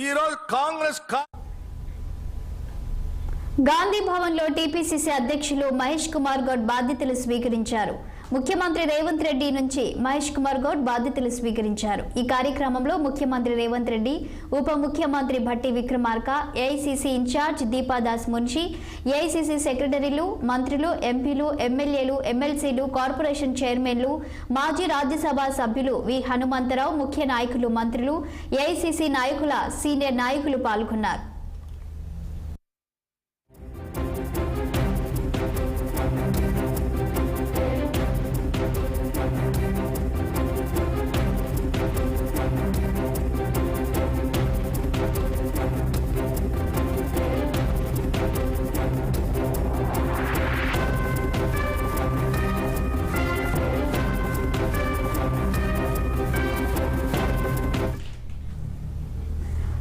ఈరోజు కాంగ్రెస్ గాంధీ భవన్ లో టీపీసీసీ అధ్యక్షులు మహేష్ కుమార్ గౌడ్ బాధ్యతలు స్వీకరించారు. ముఖ్యమంత్రి రేవంత్ రెడ్డి నుంచి మహేష్ కుమార్ గౌడ్ బాధ్యతలు స్వీకరించారు. ఈ కార్యక్రమంలో ముఖ్యమంత్రి రేవంత్ రెడ్డి, ఉప ముఖ్యమంత్రి Bhatti Vikramarka, AICC incharge Deepa Das Munshi, AICC సెక్రటరీలు, మంత్రులు, ఎంపీలు, ఎమ్మెల్యేలు, ఎమ్మెల్సీలు, కార్పొరేషన్ చైర్మన్లు, మాజీ రాజ్యసభ సభ్యులు వి హనుమంతరావు, ముఖ్య నాయకులు, మంత్రులు, ఏఐసీసీ నాయకుల సీనియర్ నాయకులు పాల్గొన్నారు.